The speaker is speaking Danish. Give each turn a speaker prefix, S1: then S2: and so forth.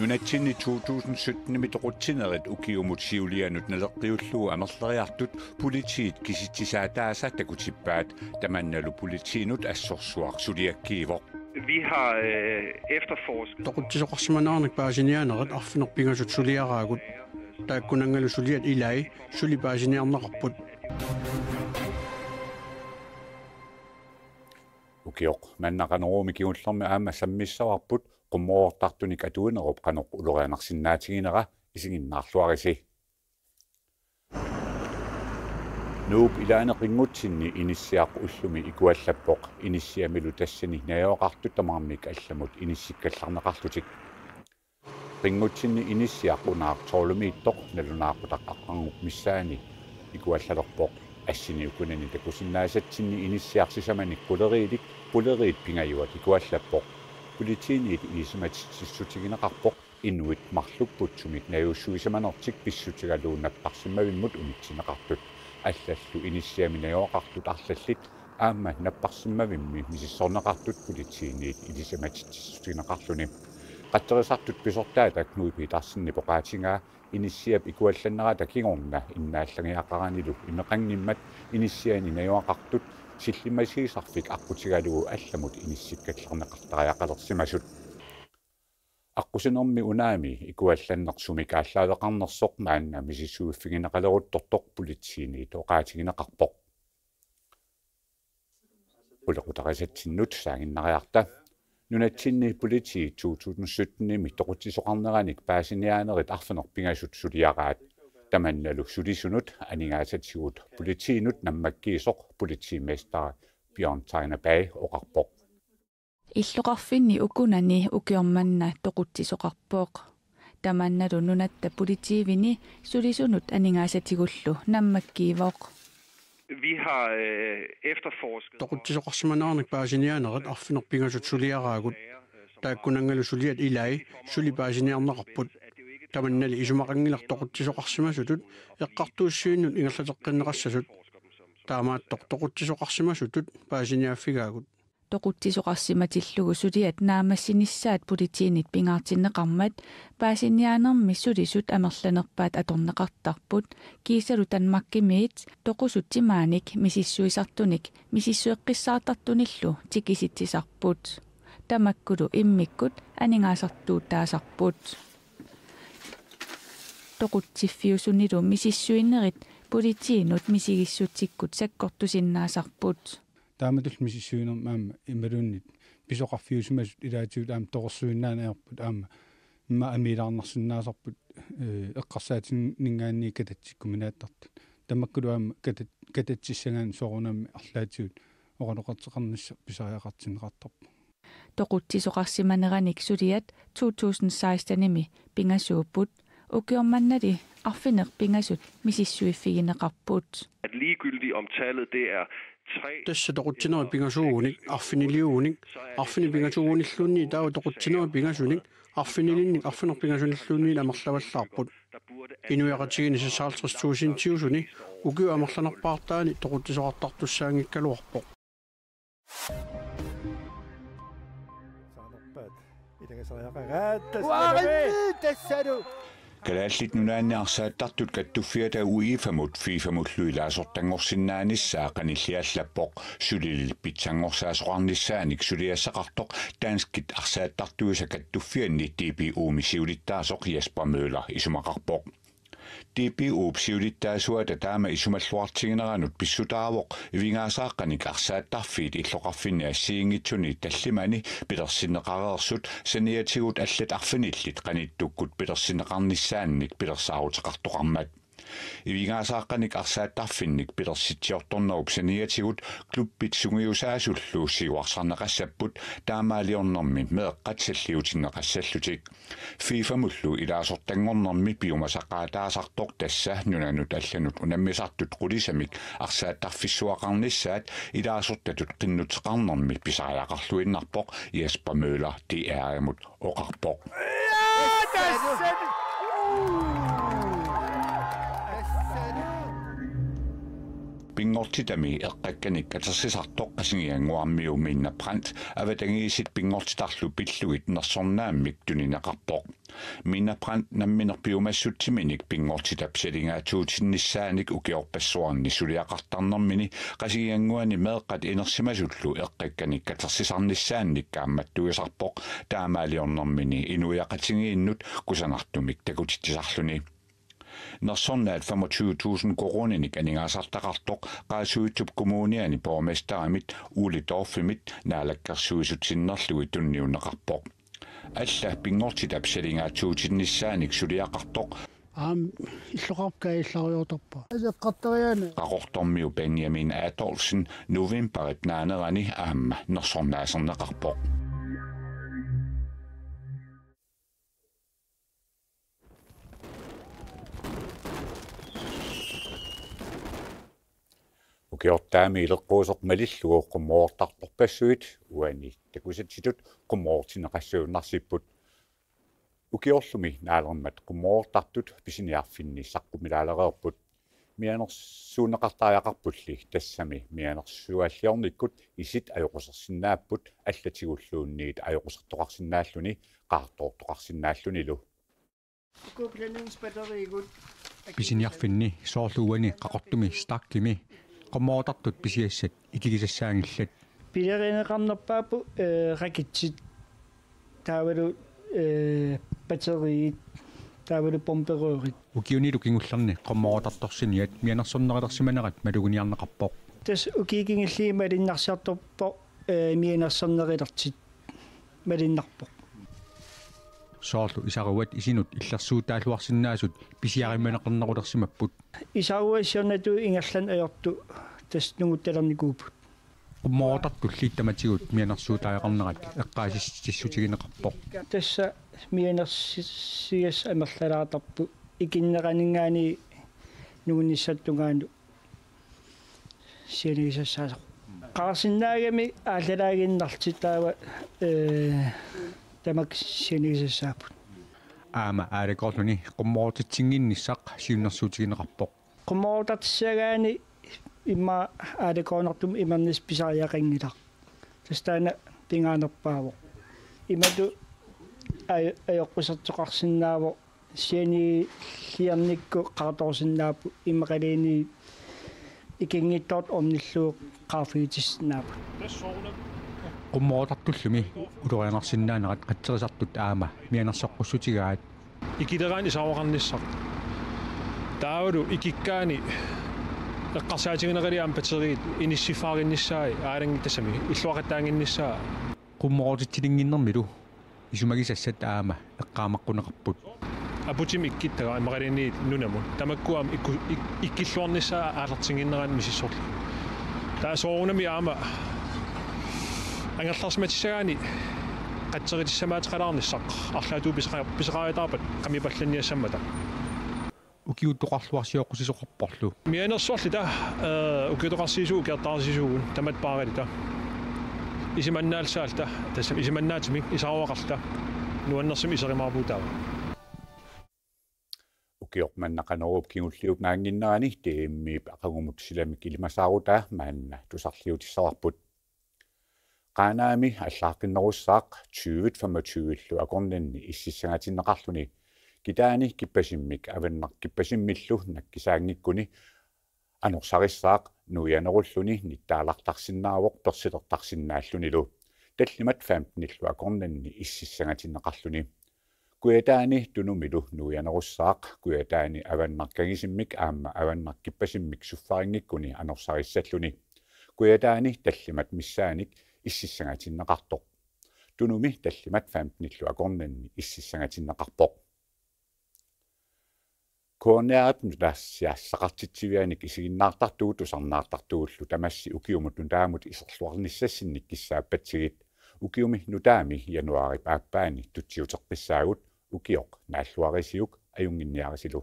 S1: Nunatsinni 2017 mitoqutsineret ukiumut siulianut naleqqiullugu amerleriartut politiit kisittisaataasa takutippaat tamannalu politiinut assorsuaq suliakkiivoq.
S2: Vi har efterforsket.
S3: Toquttisoqarsimanаарnik paasiniaaneret arfinerpingasut suliaraagut taakkunangalu suliat ilai suli paasiniarneqarput.
S1: Ukioq mannaqaneruumi kiullermi aama sammissavarput qummoortartunik atuinerup qaneq ulorianarsinnaatiginera isinginnaarluarisi. Nuup ilaane qingutsinni inissiaq ullumi ikuallappoq inissiamilu tassani najoaqartut tamarmik allamut inissikkallarneqarlutik. Qingutsinni inissiaq unaartorlumiittoq nalunaaqutaq missaani ikuallalorpoq assini ukunani takusinnaasatsinni inissiarsisamanik puleriit pingajuat ikuallappoq politiiniit iisumatissutigineqarpoq inuit marlupputsumik najuussuisamanertik pissutigaluunnapparsimmavimmut unitsineqartut аллаллу иниссиаминаjoaqartut арlallit аама наппарсиммавимми мисиссорнеқартут политииниит илисаматиссутигинеқарлуни qatterisartut pisortaata knuipi tarsinni poqaatigaa inissiap ikuallannerata kingorna innaallangиақаранилу имеқангиммат иниссиани наjoaqartut силlimasigisarfik аққутигалугу алламут иниссиккалларнеқартариақалерсимасут аққусинерми унаами икуалланнерсуми кааллаавеқарнерсоқ маанна мисиссуиффигинеқалерутторторп политиини тоқаатигинеқарпоқ улеқутарисатсиннут саагиннариарта нунатсинни полити 2017-ми тоқутисоқарнераник паасиниаанерит арфенерпингасут сулиараат таманналу сулисунут анигаасатсигут политиинут наммаккиисоқ политиместер Bjørn Tejnerbag оқарпоқ
S4: иллоқарфинни укунани укиорманна тоқутсисоқарпооқ таманналу нунатта политивини сулисунут анигаасатигуллу наммаккиивооқ.
S2: Vi har efterforsket.
S3: Toquttisoqarsimanаарnik paasiniaaneret arfinerpingasut suliaraagut taakkunangalu suliat ilai suli paasiniarneqarput tamannali isumaqangilar toquttisoqarsimasutut eqqartuussiunnut ingerlateqqinneqassasut taamaattoq toquttisoqarsimasutut paasiniaaffigaagut
S4: toquttisoqarsimatillugu suliat naamassinissaat politiinit pingaartinneqarmat paasiniaanermi sulisut amerlanerpaat atorneqartarput kiisalu tanmakkimiit toqusuttimaanik misissuisartunik misissueqqissaartartunillu tikisittisarput tamakkulu immikkut aningaasartuutaasarput toquttiffiusunilu misissuinnerit politiinut misigissutikkut sakkortusinnaasarput
S5: тааматул мисиссуинермаама ималууннит писоқарфиусимасут илаатиут аама торсуиннаанаерпут аама имма амилаарнарсинаасарпут эққарсаатиннингаанни кататсиккуминааттартут тамаккулу аама кататсиссагаан сорунамми арлаатиут оқалоқартеқарнисса писариақартинеқартарпу
S4: тоқутсисоқарсиманераник сулиат 2016-ними пингасууппут укиорманнали арфинеқ пингасут мисиссуиффигинеқарпут
S2: Ligegyldigt om tallet det er
S3: tässä toqutsineri pingasuugunik arfiniliugunik arfinipingasuugunilluunni taavu toqutsineri pingasunik arfinilinnik arfinerpingasunilluunni amerlavallaarput inuiaqatigini 56.000 ukiu amerlanerpaartaani toquttisoqartartussaangikkaluarpoq
S1: Kalaallit nunaanniarsaattartut kattuffiata uifamut fiifamullu ilaasortangorsinnaanissaa qanilliallappoq sulilil pitsangorsaasuqarnissaanik suliassaqartoq taanskit arsaattartuisa kattuffianni TPU misiulittaasoq Jesper Møller isumaqarpoq TPU psiulittaasuata taama isumalluartigineranut pissutaavoq ivingaasaaqanik arsaattarfiit illoqarfinni assiingitsuni tallimani pilersinneqareersut saniatigut allat arfinillit qanittukkut pilersinneqarnissaannik pilersaaruteqartoqarmat ivingaasaaqanik arsaattarfinnik pilersitsiortornerup saniatigut klubbit sungiusaasullууссiguarsarneqassapput taamaaliornermi meeqqatsalliutinneqassallutik fiifamullu ilaasortangornermi piumasaqaataasartoq tassa nunanut allanut unammisartut qulisamik arsaattarfissuaqarnissaat ilaasortatut qinnuteqarnermi pisariaqarluinnarpoq Jesper Møller DR-mut oqarpoq pingortitami eqqakkanik katersisartoq qasingianguarmiu minna prant avatangiisit pingortitarlu pillugit nersornaammik tuninaqarpoq minna prant namminerpiumassutiminik pingortitapsalingaatuutinnissaanik ukiorpassuarni suliaqartarnermini qasingianguani meeqqat inersimasullu eqqakkanik katersisarnissaannik kaammattugisarpoq taamaaliornermini inuyaqatingiinnut kusanartumik takutittisarluni Nersornaat 25.000 koronenik aningaasartaqartoq qaasuutup kommuniani borgmesteramit Uli Dorfimit naalakkersuisutsinnerlugi tunniunneqarpoq alla pingortitapsalingaatuutinnissaanik suliaqartoq
S3: иллоqarpkaa иллариорторpa асеққартариана
S1: qaqortormiu Benjamin Adolfsen novemberit naanerani aamma nersornaaserneqarpoq Ukiortaami ileqquusoq malillugu qummoortartorpassuit uani takusatitut qummoortineqassuunnarsipput ukiorlumi naalermat qummoortartut pisiniarfinni saqqumilaaleraerput mianersuuneqartaajaqarpulli tassami mianersualliornikkut isit ajoqusерсиннааппут аллатигуллуунниит ajoqusерtoqarsinnaalluni qaartoortoqarsinnaallunilu
S3: Planningsbatterigut
S5: pisiniarfinni soorluuani qaqortumi stakkimi qommoortartut pisiassat ikigisassaangillat
S3: pilerineqarnerpaappu rakitsit taavalu batteriit taavalu pompereerit
S5: ukiunilu kingullarni qommoortartorsiniat mianersornerilersimanerat maluguniarneqarpoq
S3: tas ukiikingilli malinnarsiartorpo mianersornerilertit malinnarpoq
S5: soorlu isaruat isinut illersuutaalluarsinnaasut pisiarimaneqernerulersimapput
S3: isaruassiornatu ingallan ajortu tas nunguttalernikuuput
S5: qummoortartulliittamatigut mianersuutaajaqarnerat eqqaasissutigineqarpoq
S3: tassa mianersias amerlalaatarpu ikinneqaningaani nugunnissattungaanu sianigisassaasaq qaarsinnaagami aallalaaginnartitaava tamak sianigisassaaput
S5: aama aalekorluni qummoortitsinginnissaq siunnersuutigineqarpoq
S3: qummoortartissagaani imma aalekoornertum imernis pisariaqangilaq tastaana pingaanerpaavoq imatu ajoqqusartoqarsinnaavo siani liarnikku qartorsinnaappu imaqaliini ikingittoort omnilluuq qaarfiitissinnaappu
S5: qummoortartullumi ulorianarsinnaanerat qatserisartut aama mianersoqqussutigaat
S6: ikileraani saawaqarnissaq taavalu ikikkaani eqqarsaatigineqaliaam batteriit inissifaarinnissai aalangittasami illuaqattaanginnissaa
S5: qummoortittilinginnermilu isumagisassat aama eqqaamaqquneqarput
S6: aputim ikkittaga imaqaliini nunamu tamakkuam ikkilluarnissaa aalertinginneraan misissorlu taasoorunami aama angerlarsmatissagaani qatseritissamaatiqalaarnissaq arlaatuu pisaqaaritarpat qamipallanniassammata
S5: ukiuttoqarluarsioqqusisuqarporlu
S6: mianersorli ta ukiutoqarsiisuu ukiartaarsiisuugun tamat paaralita isimannaalsaalta tassam isimannaatimi isaruaqarta nuannersim isarimaarpuutaava
S1: ukiormannaqanerup kingulliuk naanginnerani tiimmiip aqagumut silamik ilimasaarutaa maanna tusarliutissarput qaanaami allaaqinnerussaaq 2025 aqornanni ississangatinnaqarluni kitaani kippasimmik avannarkippasimmillu nakkisaangikkuni anorsarissaaq nuianerulluni nittaalartarsinnaawoq persilertarsinnaallunilu tallimat 15 aqornanni ississangatinnaqarluni kuetaani tunumilu nuianerussaaq kuetaani avannarkagisimmik aamma avannarkippasimmik suffaringikkuni anorsarisalluni kuetaani tallimat missaanik ississangatinnaqartoq tunumi tallimat 15 aqornanni ississangatinnaqarpoq koornearat nutassiassaqartitsivianik isiginnaartartugut usarnaartartugullu tamassi ukiumut nutaamut iserluarnissassinnik kissaapatsigit ukiumi nutaami januari paappaani tutsiuteqqissaagut ukioq naalluarisiuk ajunginniarisilu